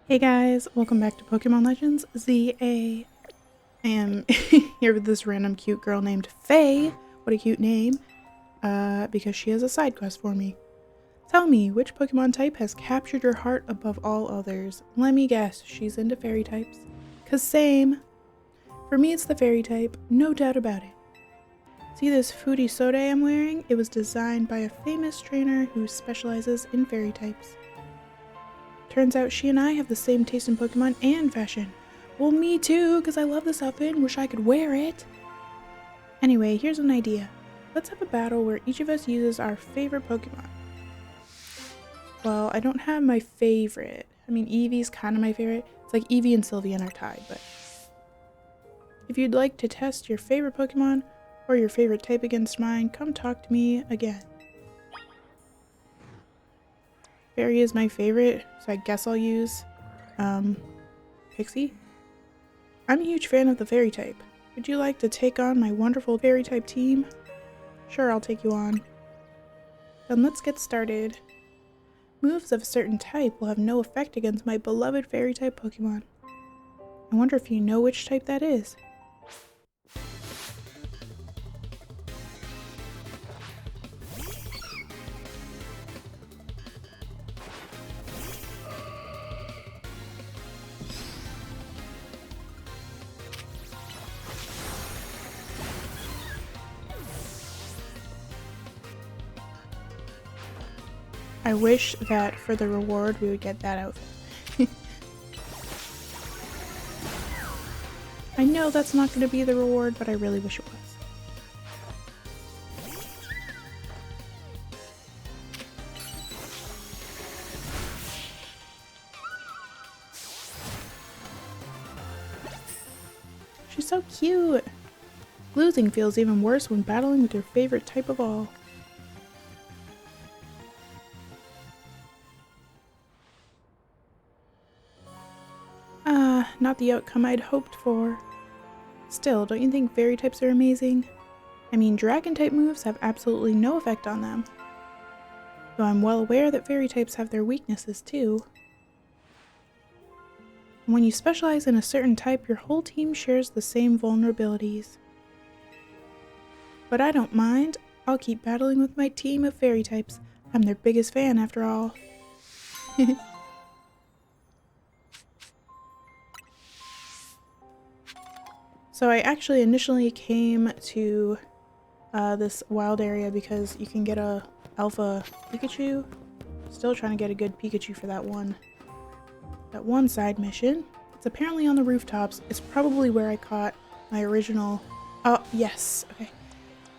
Hey guys, welcome back to Pokemon Legends ZA. I am here with this random cute girl named Faye. What a cute name. Because she has a side quest for me. Tell me, which Pokemon type has captured your heart above all others? Let me guess, she's into fairy types. 'Cause same. For me it's the fairy type, no doubt about it. See this foodie soda I'm wearing? It was designed by a famous trainer who specializes in fairy types. Turns out she and I have the same taste in Pokemon and fashion. Well, me too, because I love this outfit and wish I could wear it. Anyway, here's an idea. Let's have a battle where each of us uses our favorite Pokemon. Well, I don't have my favorite. I mean, Eevee's kind of my favorite. It's like Eevee and Sylveon are tied, but if you'd like to test your favorite Pokemon or your favorite type against mine, come talk to me again. Fairy is my favorite, so I guess I'll use Pixie. I'm a huge fan of the fairy type. Would you like to take on my wonderful fairy type team? Sure, I'll take you on. Then let's get started. Moves of a certain type will have no effect against my beloved fairy type Pokemon. I wonder if you know which type that is. I wish that for the reward we would get that outfit. I know that's not going to be the reward, but I really wish it was. She's so cute! Losing feels even worse when battling with your favorite type of all. Not the outcome I'd hoped for. Still, don't you think fairy types are amazing? I mean, dragon type moves have absolutely no effect on them. Though I'm well aware that fairy types have their weaknesses too. When you specialize in a certain type, your whole team shares the same vulnerabilities. But I don't mind. I'll keep battling with my team of fairy types. I'm their biggest fan after all. So I actually initially came to this wild area because you can get a alpha Pikachu. Still trying to get a good Pikachu for that one side mission. It's apparently on the rooftops. It's probably where I caught my original... Oh, yes. Okay.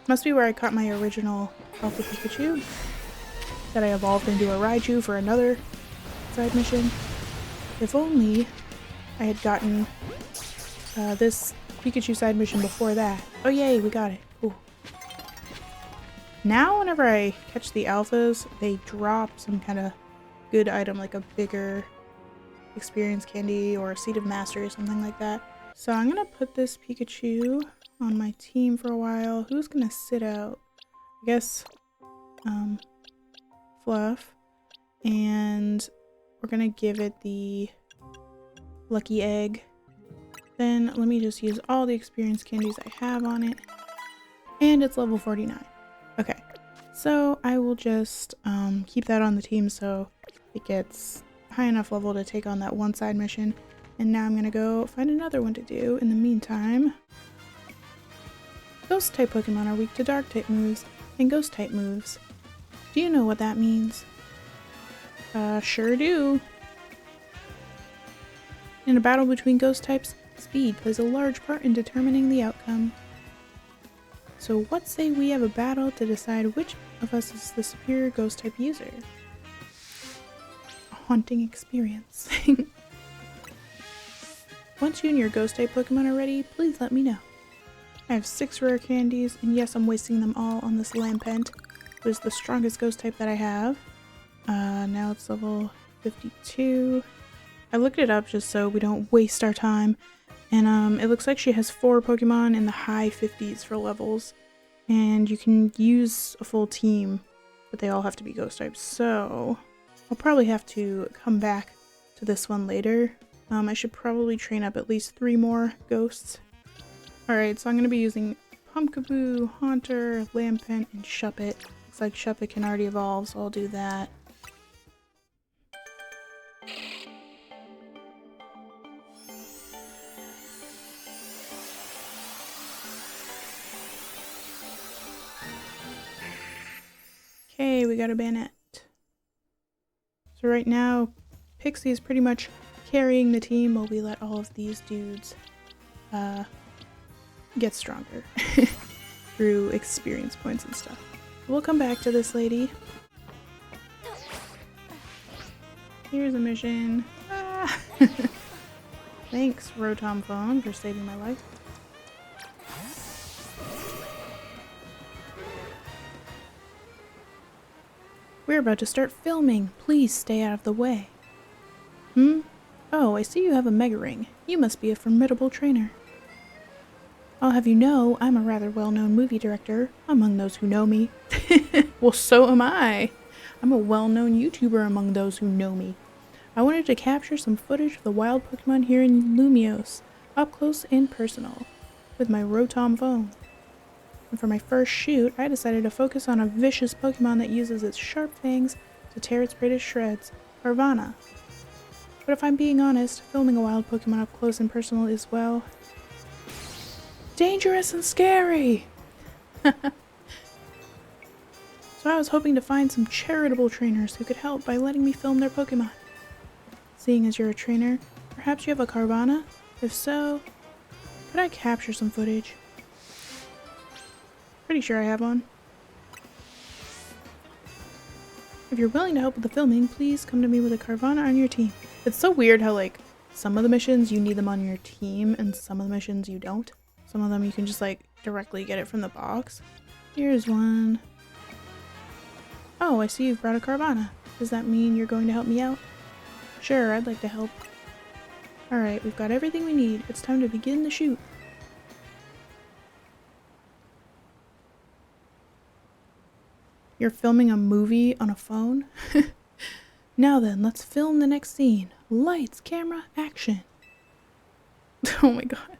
Must be where I caught my original alpha Pikachu that I evolved into a Raichu for another side mission. If only I had gotten this Pikachu side mission before that. Oh yay, we got it. Cool. Now whenever I catch the alphas, they drop some kind of good item like a bigger experience candy or a seed of mastery or something like that. So I'm gonna put this Pikachu on my team for a while. Who's gonna sit out? I guess Fluff. And we're gonna give it the lucky egg. Then let me just use all the experience candies I have on it. And it's level 49. Okay, so I will just keep that on the team so it gets high enough level to take on that one side mission. And now I'm gonna go find another one to do. In the meantime, Ghost type Pokemon are weak to Dark type moves and Ghost type moves. Do you know what that means? Sure do. In a battle between Ghost types, speed plays a large part in determining the outcome. So what say we have a battle to decide which of us is the superior Ghost type user? A haunting experience. Once you and your Ghost type Pokemon are ready, please let me know. I have 6 rare candies, and yes, I'm wasting them all on this Lampent, who is the strongest Ghost type that I have. Now it's level 52. I looked it up just so we don't waste our time. And it looks like she has 4 Pokemon in the high 50s for levels. And you can use a full team, but they all have to be Ghost types. So I'll probably have to come back to this one later. I should probably train up at least 3 more ghosts. Alright, so I'm going to be using Pumpkaboo, Haunter, Lampent, and Shuppet. Looks like Shuppet can already evolve, so I'll do that. Okay, we got a Banette. So right now, Pixie is pretty much carrying the team while we let all of these dudes get stronger through experience points and stuff. We'll come back to this lady. Here's a mission. Ah. Thanks, Rotom Phone, for saving my life. We're about to start filming. Please stay out of the way. Oh, I see you have a Mega Ring. You must be a formidable trainer. I'll have you know, I'm a rather well-known movie director, among those who know me. Well, so am I. I'm a well-known YouTuber among those who know me. I wanted to capture some footage of the wild Pokemon here in Lumiose, up close and personal, with my Rotom phone. And for my first shoot, I decided to focus on a vicious Pokemon that uses its sharp fangs to tear its prey to shreds, Carvanha. But if I'm being honest, filming a wild Pokemon up close and personal is, well, dangerous and scary! So I was hoping to find some charitable trainers who could help by letting me film their Pokemon. Seeing as you're a trainer, perhaps you have a Carvanha? If so, could I capture some footage? Pretty sure I have one. If you're willing to help with the filming, please come to me with a Carvanha on your team. It's so weird how, like, some of the missions you need them on your team and some of the missions you don't. Some of them you can just, like, directly get it from the box. Here's one. Oh, I see you've brought a Carvanha. Does that mean you're going to help me out? Sure, I'd like to help. Alright, we've got everything we need. It's time to begin the shoot. You're filming a movie on a phone? Now then, let's film the next scene. Lights, camera, action. Oh my god.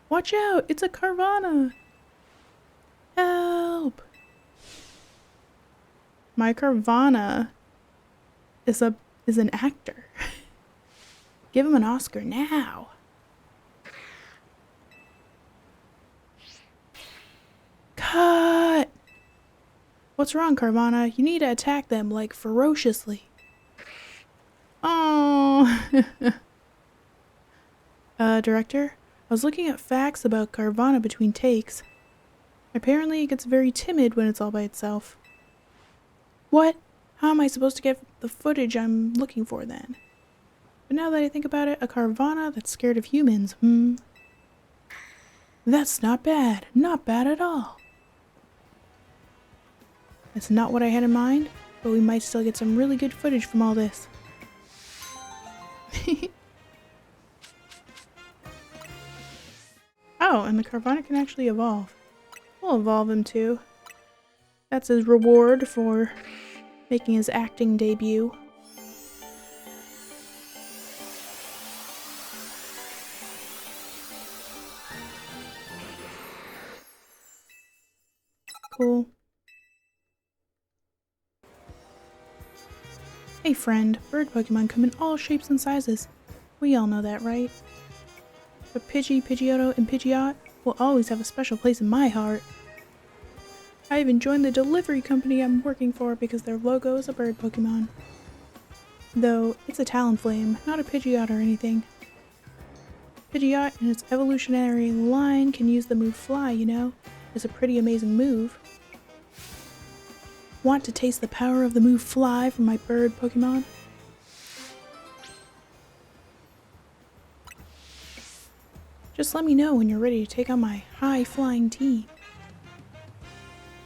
Watch out! It's a Carvanha! Help! My Carvanha is an actor. Give him an Oscar now. Cut! What's wrong, Carvanha? You need to attack them, like, ferociously. Oh. Director? I was looking at facts about Carvanha between takes. Apparently it gets very timid when it's all by itself. What? How am I supposed to get the footage I'm looking for then? But now that I think about it, a Carvanha that's scared of humans, That's not bad. Not bad at all. That's not what I had in mind, but we might still get some really good footage from all this. Oh, and the Carvanha can actually evolve. We'll evolve him too. That's his reward for making his acting debut. Cool. Hey friend, bird Pokemon come in all shapes and sizes. We all know that, right? But Pidgey, Pidgeotto, and Pidgeot will always have a special place in my heart. I even joined the delivery company I'm working for because their logo is a bird Pokemon. Though, it's a Talonflame, not a Pidgeot or anything. Pidgeot in its evolutionary line can use the move Fly, you know? It's a pretty amazing move. Want to taste the power of the move Fly from my bird Pokemon? Just let me know when you're ready to take on my high-flying team.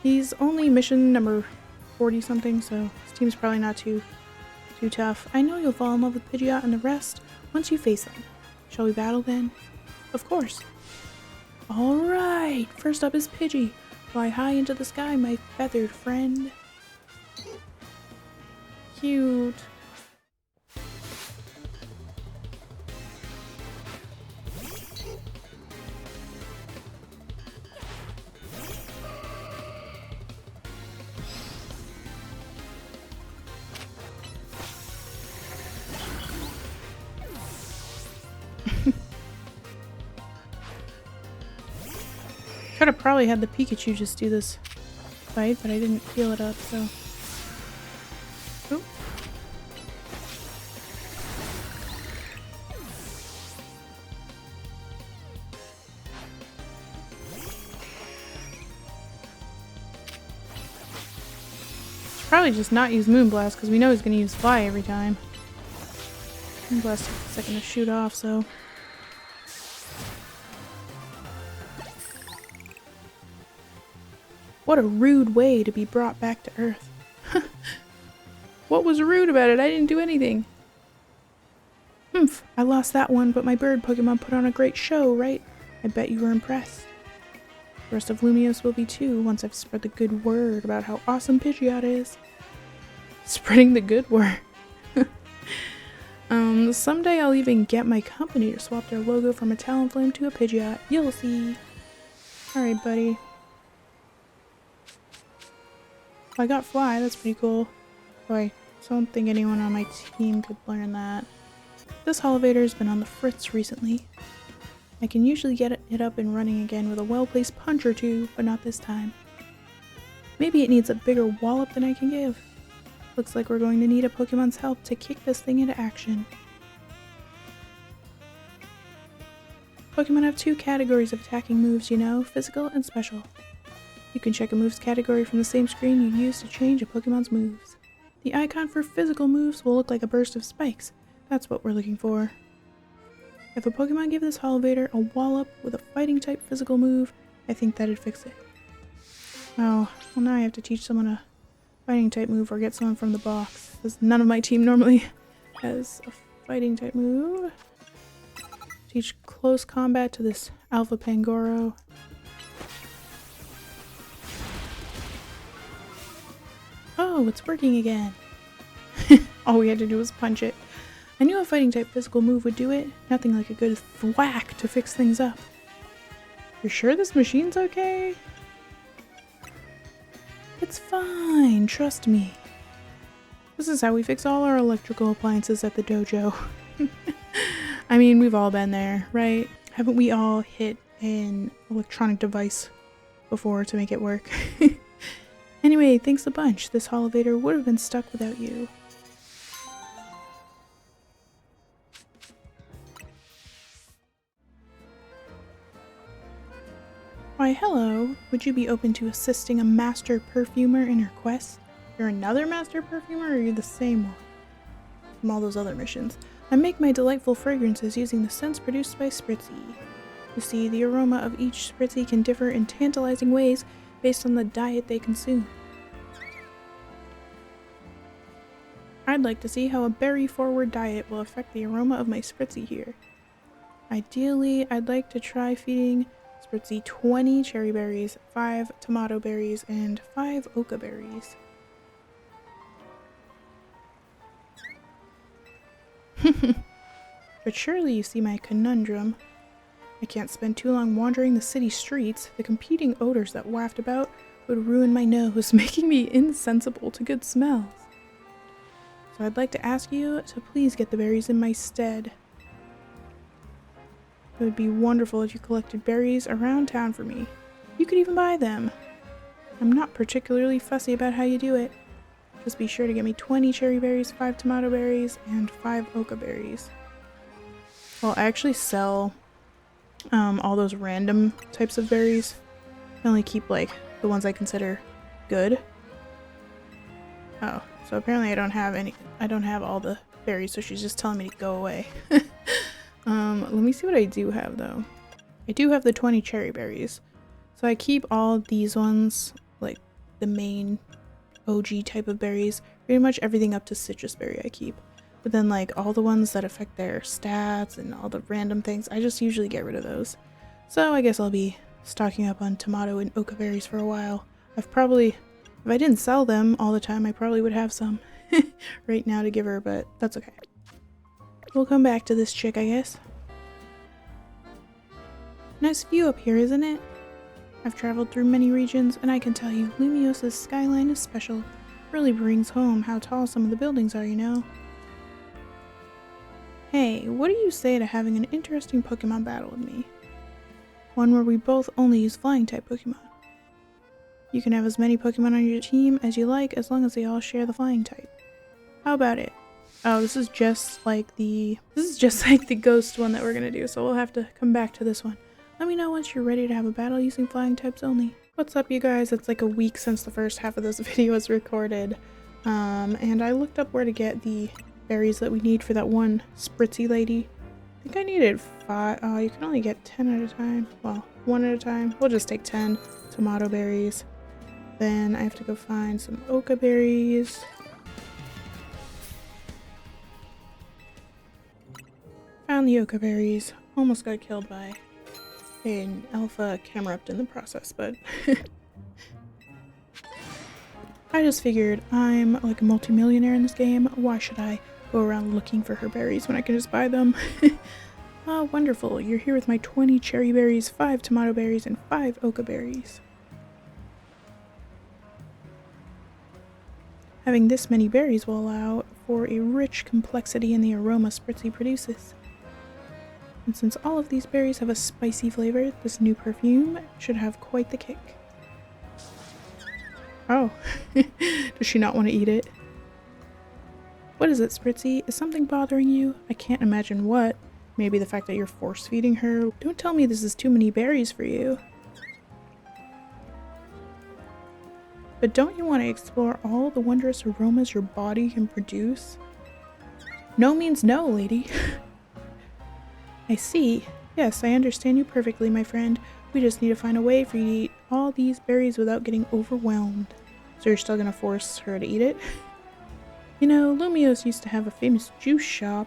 He's only mission number 40-something, so his team's probably not too tough. I know you'll fall in love with Pidgeot and the rest once you face them. Shall we battle then? Of course. Alright, first up is Pidgey. Fly high into the sky, my feathered friend. Cute. Could have probably had the Pikachu just do this fight, but I didn't heal it up, so. Oop. Probably just not use Moonblast because we know he's going to use Fly every time. Moonblast takes a second to shoot off, so. What a rude way to be brought back to Earth. What was rude about it? I didn't do anything. Humph, I lost that one, but my bird Pokemon put on a great show, right? I bet you were impressed. The rest of Lumiose will be too, once I've spread the good word about how awesome Pidgeot is. Spreading the good word. Someday I'll even get my company to swap their logo from a Talonflame to a Pidgeot. You'll see. Alright, buddy. Well, I got Fly, that's pretty cool. Oh, I don't think anyone on my team could learn that. This elevator's been on the fritz recently. I can usually get it up and running again with a well-placed punch or two, but not this time. Maybe it needs a bigger wallop than I can give. Looks like we're going to need a Pokemon's help to kick this thing into action. Pokemon have two categories of attacking moves, you know, physical and special. You can check a move's category from the same screen you use to change a Pokemon's moves. The icon for physical moves will look like a burst of spikes. That's what we're looking for. If a Pokemon gave this Holovator a wallop with a fighting type physical move, I think that'd fix it. Oh, well now I have to teach someone a fighting type move or get someone from the box, because none of my team normally has a fighting type move. Teach close combat to this Alpha Pangoro. Oh, it's working again. All we had to do was punch it. I knew a fighting type physical move would do it. Nothing like a good thwack to fix things up. You're sure this machine's okay? It's fine, trust me. This is how we fix all our electrical appliances at the dojo. I mean, we've all been there, right? Haven't we all hit an electronic device before to make it work? Anyway, thanks a bunch. This Holovator would have been stuck without you. Why, hello. Would you be open to assisting a master perfumer in her quest? You're another master perfumer, or you're the same one? From all those other missions. I make my delightful fragrances using the scents produced by Spritzy. You see, the aroma of each Spritzy can differ in tantalizing ways based on the diet they consume. I'd like to see how a berry-forward diet will affect the aroma of my Spritzy here. Ideally, I'd like to try feeding Spritzy 20 cherry berries, 5 tomato berries, and 5 oka berries. But surely you see my conundrum. I can't spend too long wandering the city streets. The competing odors that waft about would ruin my nose, making me insensible to good smells. So I'd like to ask you to please get the berries in my stead. It would be wonderful if you collected berries around town for me. You could even buy them. I'm not particularly fussy about how you do it. Just be sure to get me 20 cherry berries, 5 tomato berries, and 5 oka berries. Well, I actually sell all those random types of berries. I only keep like the ones I consider good. Oh, so apparently I don't have all the berries, so she's just telling me to go away. Let me see what I do have though. I do have the 20 cherry berries. So I keep all these ones, like the main OG type of berries. Pretty much everything up to citrus berry I keep. But then like all the ones that affect their stats and all the random things, I just usually get rid of those. So I guess I'll be stocking up on tomato and oka berries for a while. If I didn't sell them all the time, I probably would have some right now to give her, but that's okay. We'll come back to this chick, I guess. Nice view up here, isn't it? I've traveled through many regions, and I can tell you, Lumiosa's skyline is special. Really brings home how tall some of the buildings are, you know? Hey, what do you say to having an interesting Pokemon battle with me? One where we both only use flying-type Pokemon. You can have as many Pokemon on your team as you like as long as they all share the flying type. How about it? Oh, this is just like the ghost one that we're gonna do, so we'll have to come back to this one. Let me know once you're ready to have a battle using flying types only. What's up, you guys? It's like a week since the first half of this video was recorded. And I looked up where to get the berries that we need for that one spritzy lady. I think I needed 5. Oh, you can only get 10 at a time. Well, 1 at a time. We'll just take 10 tomato berries. Then I have to go find some Oka berries. Found the Oka berries. Almost got killed by an alpha Camerupt in the process, but I just figured I'm like a multimillionaire in this game. Why should I go around looking for her berries when I can just buy them? Oh, wonderful. You're here with my 20 cherry berries, 5 tomato berries, and 5 Oka berries. Having this many berries will allow for a rich complexity in the aroma Spritzy produces. And since all of these berries have a spicy flavor, this new perfume should have quite the kick. Oh, does she not want to eat it? What is it, Spritzy? Is something bothering you? I can't imagine what. Maybe the fact that you're force-feeding her. Don't tell me this is too many berries for you. But don't you want to explore all the wondrous aromas your body can produce? No means no, lady. I see. Yes, I understand you perfectly, my friend. We just need to find a way for you to eat all these berries without getting overwhelmed. So you're still gonna force her to eat it? You know, Lumiose used to have a famous juice shop.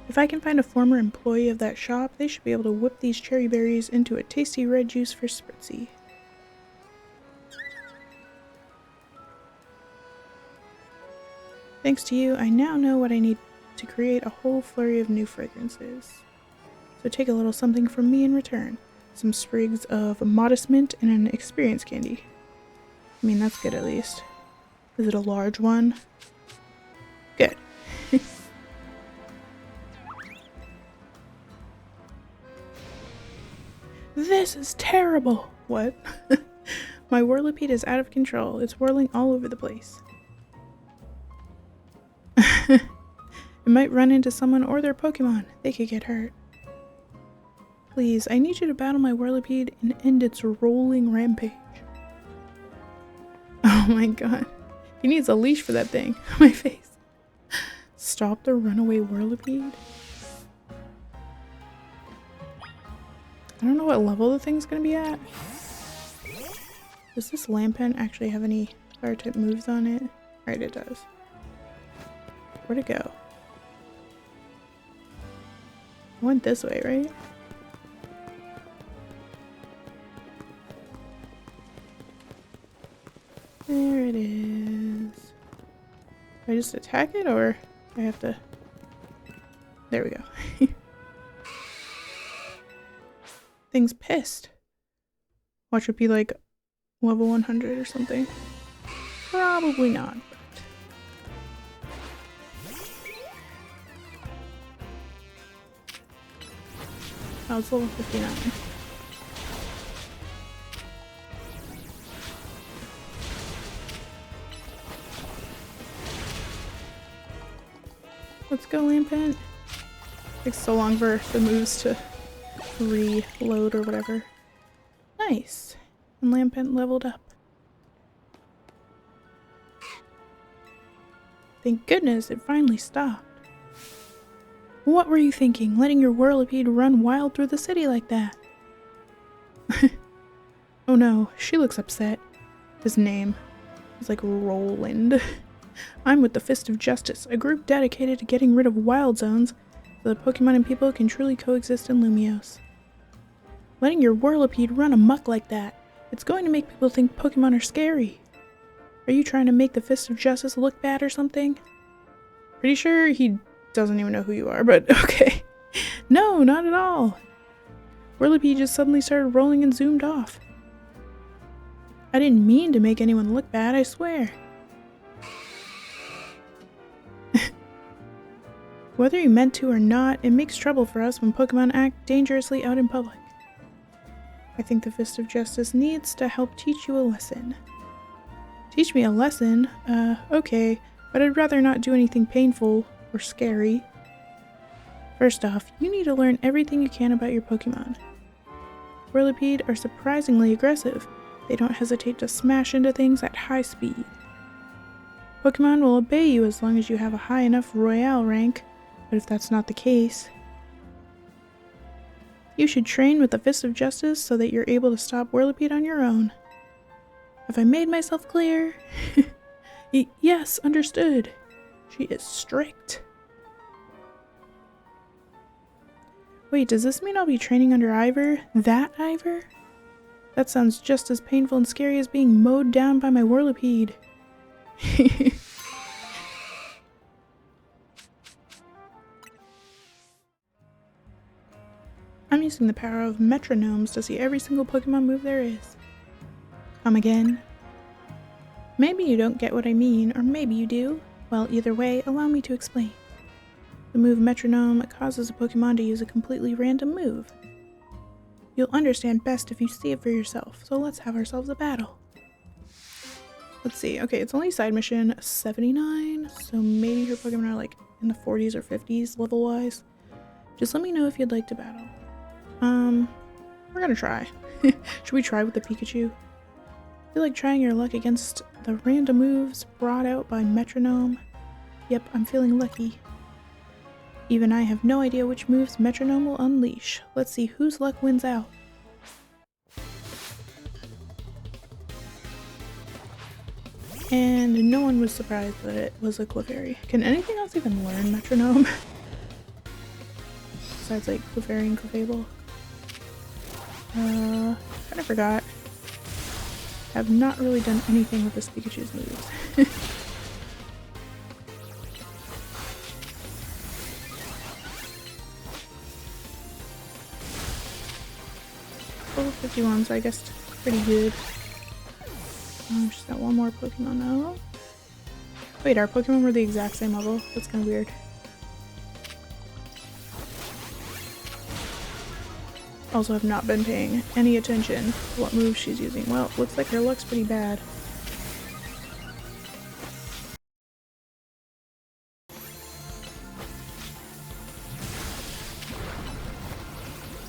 If I can find a former employee of that shop, they should be able to whip these cherry berries into a tasty red juice for Spritzy. Thanks to you, I now know what I need to create a whole flurry of new fragrances. So take a little something from me in return. Some sprigs of modest mint and an experience candy. I mean, that's good at least. Is it a large one? Good. This is terrible! What? My Whirlipede is out of control. It's whirling all over the place. It might run into someone or their Pokemon. They could get hurt. Please, I need you to battle my Whirlipede and end its rolling rampage. Oh my god. He needs a leash for that thing. My face. Stop the runaway Whirlipede? I don't know what level the thing's gonna be at. Does this Lampent actually have any fire type moves on it? Right, it does. Where'd it go? I went this way, right? There it is. Do I just attack it or do I have to? There we go. Thing's pissed. Watch it be like level 100 or something. Probably not. Oh, it's level 59. Let's go, Lampent. Takes so long for the moves to reload or whatever. Nice. And Lampent leveled up. Thank goodness it finally stopped. What were you thinking, letting your Whirlipede run wild through the city like that? Oh no, she looks upset. His name is like Roland. I'm with the Fist of Justice, a group dedicated to getting rid of wild zones so that Pokemon and people can truly coexist in Lumiose. Letting your Whirlipede run amok like that, it's going to make people think Pokemon are scary. Are you trying to make the Fist of Justice look bad or something? Pretty sure he doesn't even know who you are, but okay. No, not at all. Whirlipede just suddenly started rolling and zoomed off. I didn't mean to make anyone look bad, I swear. Whether you meant to or not, it makes trouble for us when Pokemon act dangerously out in public. I think the Fist of Justice needs to help teach you a lesson. Teach me a lesson? Okay, but I'd rather not do anything painful or scary. First off, you need to learn everything you can about your Pokemon. Whirlipede are surprisingly aggressive. They don't hesitate to smash into things at high speed. Pokemon will obey you as long as you have a high enough Royale rank, but if that's not the case, you should train with the Fist of Justice so that you're able to stop Whirlipede on your own. Have I made myself clear? Yes, understood. She is strict. Wait, does this mean I'll be training under Ivor? That Ivor? That sounds just as painful and scary as being mowed down by my Whirlipede. I'm using the power of metronomes to see every single Pokemon move there is. Come again? Maybe you don't get what I mean, or maybe you do. Well, either way, allow me to explain. The move Metronome causes a Pokemon to use a completely random move. You'll understand best if you see it for yourself, so let's have ourselves a battle. Let's see, okay, it's only side mission 79, so maybe your Pokemon are like in the 40s or 50s level-wise. Just let me know if you'd like to battle. We're gonna try. Should we try with the Pikachu? I feel like trying your luck against the random moves brought out by Metronome. Yep, I'm feeling lucky. Even I have no idea which moves Metronome will unleash. Let's see whose luck wins out. And no one was surprised that it was a Clefairy. Can anything else even learn Metronome? Besides like Clefairy and Clefable. Kind of forgot. Have not really done anything with this Pikachu's moves. Level 51, so I guess pretty good. Just got one more Pokemon now. Wait, our Pokemon were the exact same level? That's kind of weird. Also have not been paying any attention to what moves she's using. Well, looks like her luck's pretty bad.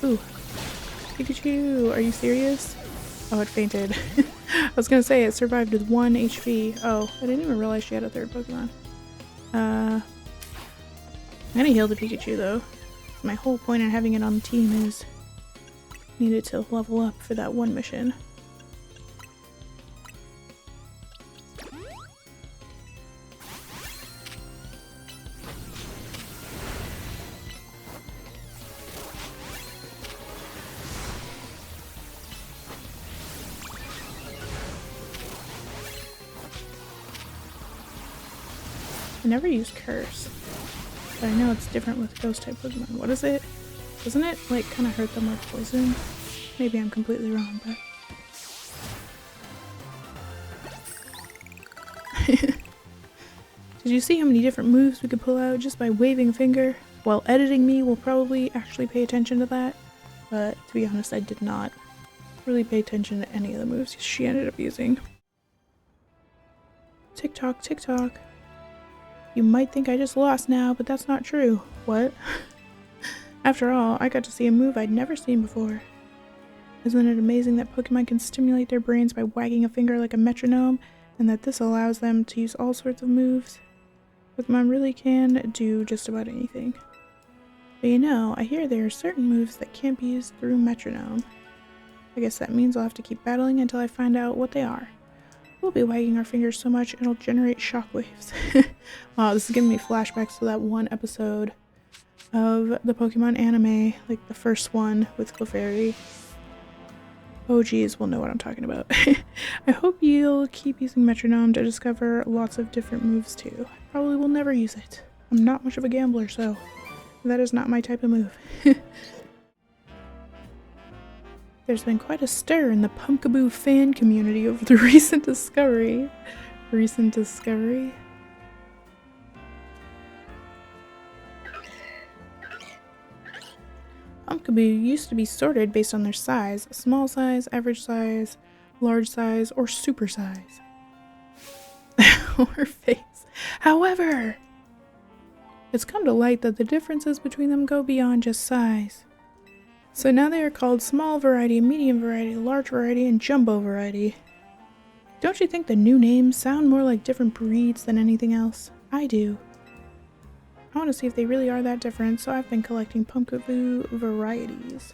Ooh. Pikachu, are you serious? Oh, it fainted. I was gonna say it survived with 1 HP. Oh, I didn't even realize she had a third Pokemon. I'm gonna heal the Pikachu though. My whole point in having it on the team is needed to level up for that one mission. I never use Curse, but I know it's different with Ghost type Pokemon. What is it? Doesn't it like kind of hurt them like poison? Maybe I'm completely wrong, but did you see how many different moves we could pull out just by waving a finger? While editing me will probably actually pay attention to that, but to be honest, I did not really pay attention to any of the moves she ended up using. Tick tock, tick tock. You might think I just lost now, but that's not true. What? After all, I got to see a move I'd never seen before. Isn't it amazing that Pokemon can stimulate their brains by wagging a finger like a metronome, and that this allows them to use all sorts of moves? Pokemon really can do just about anything. But you know, I hear there are certain moves that can't be used through metronome. I guess that means I'll have to keep battling until I find out what they are. We'll be wagging our fingers so much it'll generate shockwaves. Wow, this is giving me flashbacks to that one episode of the Pokemon anime, like the first one with Clefairy. Oh geez, we'll know what I'm talking about. I hope you'll keep using Metronome to discover lots of different moves too. I probably will never use it. I'm not much of a gambler, so that is not my type of move. There's been quite a stir in the Pumpkaboo fan community over the recent discovery. Pumpkaboo used to be sorted based on their size: small size, average size, large size, or super size. Her face. However, it's come to light that the differences between them go beyond just size. So now they are called small variety, medium variety, large variety, and jumbo variety. Don't you think the new names sound more like different breeds than anything else? I do. I want to see if they really are that different, so I've been collecting Pumpkaboo varieties.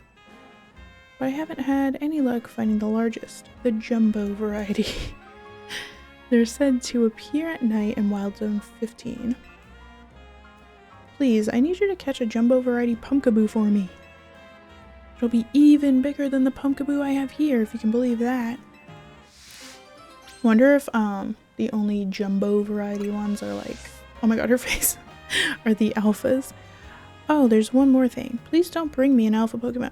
But I haven't had any luck finding the largest, the jumbo variety. They're said to appear at night in Wild Zone 15. Please, I need you to catch a jumbo variety Pumpkaboo for me. It'll be even bigger than the Pumpkaboo I have here, if you can believe that. Wonder if the only jumbo variety ones are like, oh my god, her face, are the alphas. Oh, there's one more thing. Please don't bring me an alpha Pokemon.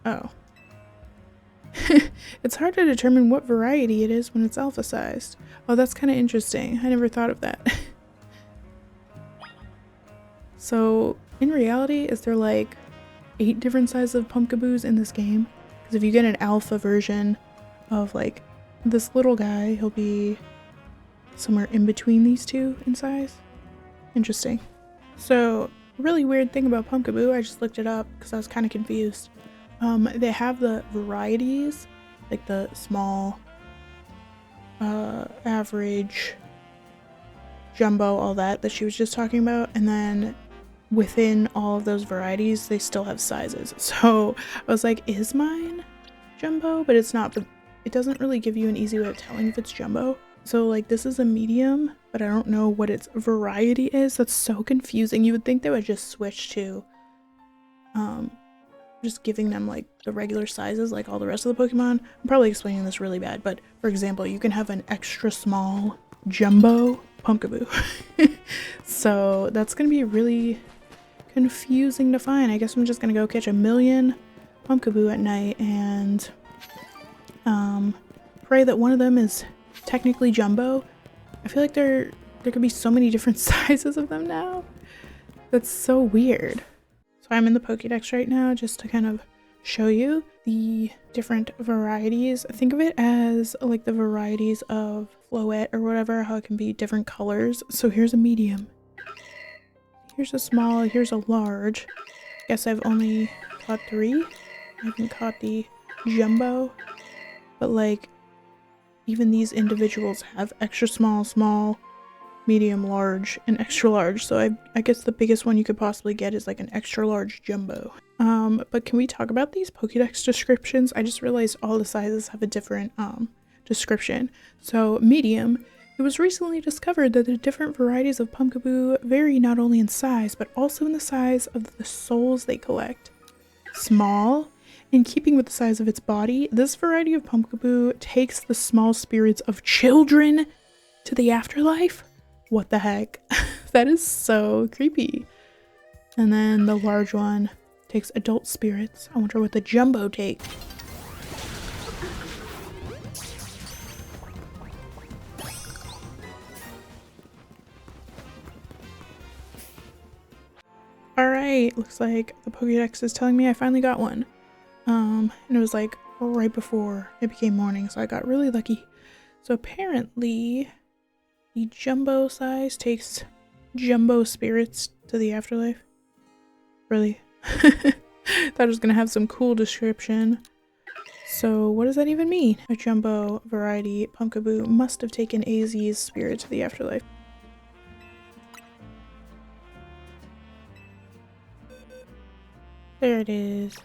Oh. It's hard to determine what variety it is when it's alpha sized. Oh, that's kind of interesting. I never thought of that. So, in reality, is there like 8 different sizes of Pumpkaboos in this game? Because if you get an alpha version of like this little guy, he'll be somewhere in between these two in size. Interesting. So, really weird thing about Pumpkaboo, I just looked it up because I was kind of confused. They have the varieties, like the small, average, jumbo, all that she was just talking about, and then within all of those varieties, they still have sizes. So I was like, is mine jumbo? But it's not, but it doesn't really give you an easy way of telling if it's jumbo. So like this is a medium, but I don't know what its variety is. That's so confusing. You would think they would just switch to just giving them like the regular sizes like all the rest of the Pokemon. I'm probably explaining this really bad, but for example, you can have an extra small jumbo Pumpkaboo. So that's gonna be really confusing to find. I guess I'm just gonna go catch a million Pumpkaboo at night and pray that one of them is technically jumbo. I feel like there could be so many different sizes of them now. That's so weird. So I'm in the Pokédex right now just to kind of show you the different varieties. Think of it as like the varieties of Floette or whatever, how it can be different colors. So here's a medium. Here's a small, here's a large. Guess I've only caught 3. I haven't caught the jumbo. But like, even these individuals have extra small, small, medium, large, and extra large. So I guess the biggest one you could possibly get is like an extra large jumbo. But can we talk about these Pokédex descriptions? I just realized all the sizes have a different description. So medium, it was recently discovered that the different varieties of Pumpkaboo vary not only in size, but also in the size of the souls they collect. Small, in keeping with the size of its body, this variety of Pumpkaboo takes the small spirits of children to the afterlife. What the heck? That is so creepy. And then the large one takes adult spirits. I wonder what the jumbo takes. Alright, looks like the Pokédex is telling me I finally got one. And it was like right before it became morning, so I got really lucky. So apparently the jumbo size takes jumbo spirits to the afterlife. Really? Thought it was gonna have some cool description. So what does that even mean? A jumbo variety Pumpkaboo must have taken AZ's spirit to the afterlife. There it is.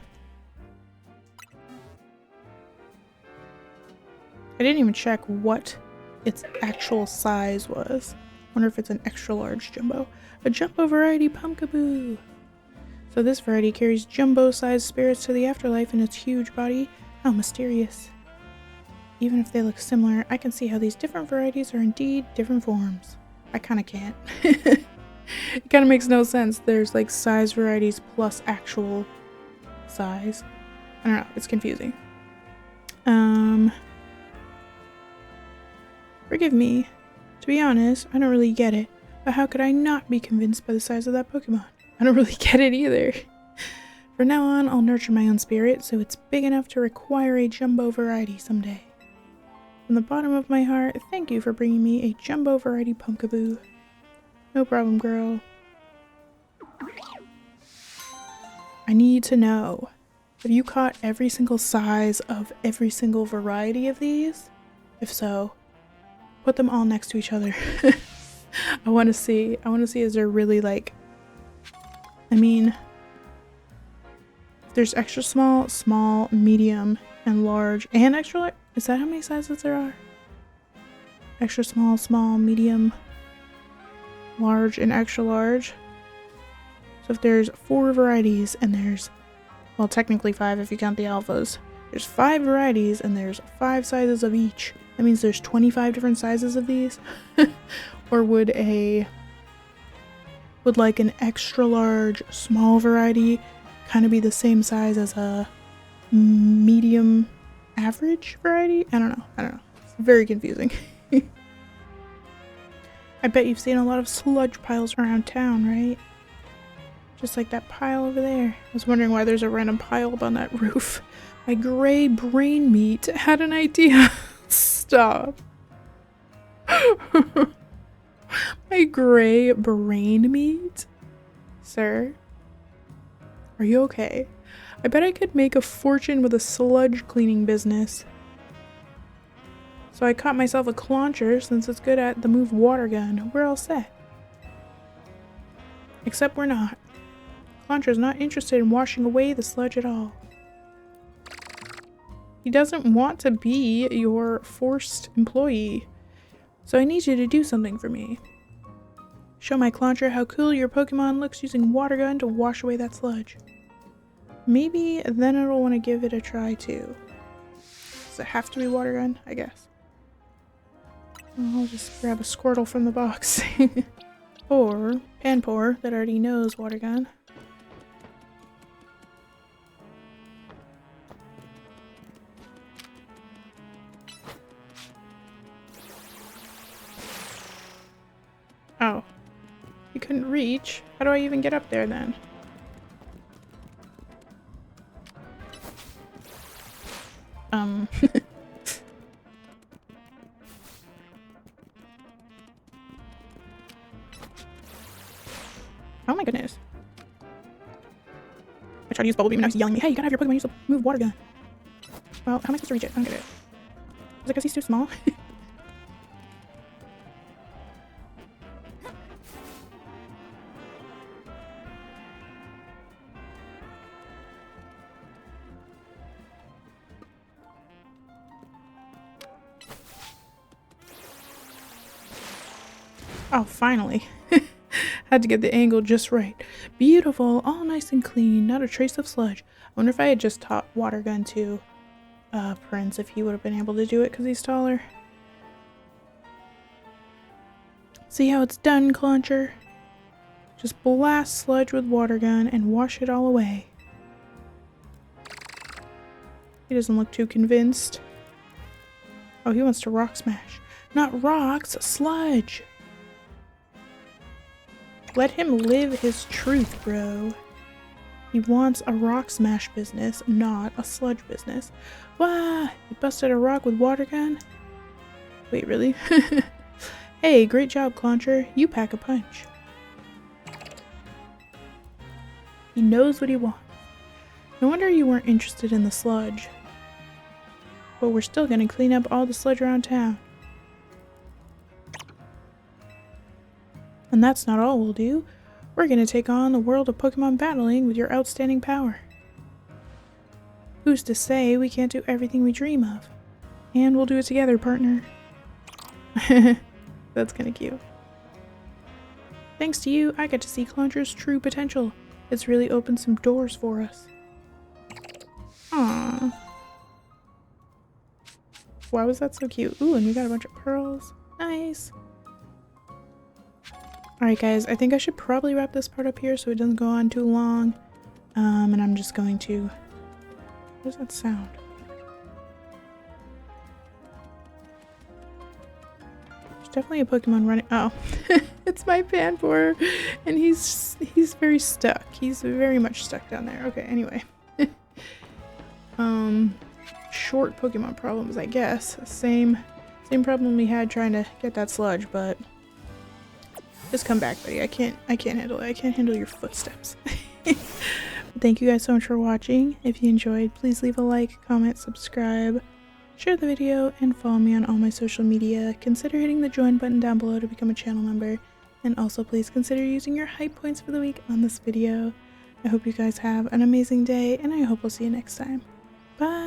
I didn't even check what its actual size was. Wonder if it's an extra large jumbo. A jumbo variety Pumpkaboo. So this variety carries jumbo-sized spirits to the afterlife in its huge body. How mysterious. Even if they look similar, I can see how these different varieties are indeed different forms. I kind of can't. It kind of makes no sense. There's like size varieties plus actual size. I don't know. It's confusing. Forgive me. To be honest, I don't really get it. But how could I not be convinced by the size of that Pokemon? I don't really get it either. From now on, I'll nurture my own spirit so it's big enough to require a jumbo variety someday. From the bottom of my heart, thank you for bringing me a jumbo variety Pumpkaboo. No problem, girl. I need to know, have you caught every single size of every single variety of these? If so, put them all next to each other. I want to see is there really like, I mean, there's extra small, small, medium, and large, and extra large. Is that how many sizes there are? Extra small, small, medium, large, and extra large. So if there's 4 varieties and there's, well, technically 5 if you count the alphas. There's 5 varieties and there's 5 sizes of each. That means there's 25 different sizes of these. Or would like an extra large small variety kind of be the same size as a medium average variety? I don't know. It's very confusing. I bet you've seen a lot of sludge piles around town, right? Just like that pile over there. I was wondering why there's a random pile up on that roof. My gray brain meat had an idea. Stop. My gray brain meat? Sir? Are you okay? I bet I could make a fortune with a sludge cleaning business. So I caught myself a clauncher since it's good at the move water gun. We're all set. Except we're not. Clauncher's not interested in washing away the sludge at all. He doesn't want to be your forced employee. So I need you to do something for me. Show my Clauncher how cool your Pokemon looks using water gun to wash away that sludge. Maybe then it'll want to give it a try too. Does it have to be water gun? I guess. I'll just grab a Squirtle from the box. Or Panpour that already knows water gun. Oh. You couldn't reach? How do I even get up there then? Oh my goodness. I tried to use Bubble Beam and I was yelling at me, hey, you gotta have your Pokemon use the move water gun. Well, how am I supposed to reach it? I don't get it. Is it because he's too small? Oh, finally. Had to get the angle just right. Beautiful, all nice and clean, not a trace of sludge. I wonder if I had just taught water gun to Prince, if he would have been able to do it because he's taller. See how it's done, Clauncher? Just blast sludge with water gun and wash it all away. He doesn't look too convinced. Oh, he wants to rock smash. Not rocks, sludge! Let him live his truth, bro. He wants a rock smash business, not a sludge business. Wah! You busted a rock with water gun? Wait, really? Hey, great job, Clauncher. You pack a punch. He knows what he wants. No wonder you weren't interested in the sludge. But we're still gonna clean up all the sludge around town. And that's not all we'll do. We're gonna take on the world of Pokemon battling with your outstanding power. Who's to say we can't do everything we dream of? And we'll do it together, partner. That's kinda cute. Thanks to you, I get to see Clauncher's true potential. It's really opened some doors for us. Aww. Why was that so cute? Ooh, and we got a bunch of pearls. Nice. Alright guys, I think I should probably wrap this part up here so it doesn't go on too long. And I'm just going to... What does that sound? There's definitely a Pokemon running. Oh, it's my Panpour, and he's very stuck. He's very much stuck down there. Okay, anyway. Short Pokemon problems, I guess. Same problem we had trying to get that sludge, but just come back, buddy. I can't handle it. I can't handle your footsteps. Thank you guys so much for watching. If you enjoyed, please leave a like, comment, subscribe, share the video, and follow me on all my social media. Consider hitting the join button down below to become a channel member, and also please consider using your hype points for the week on this video. I hope you guys have an amazing day, and I hope I'll see you next time. Bye!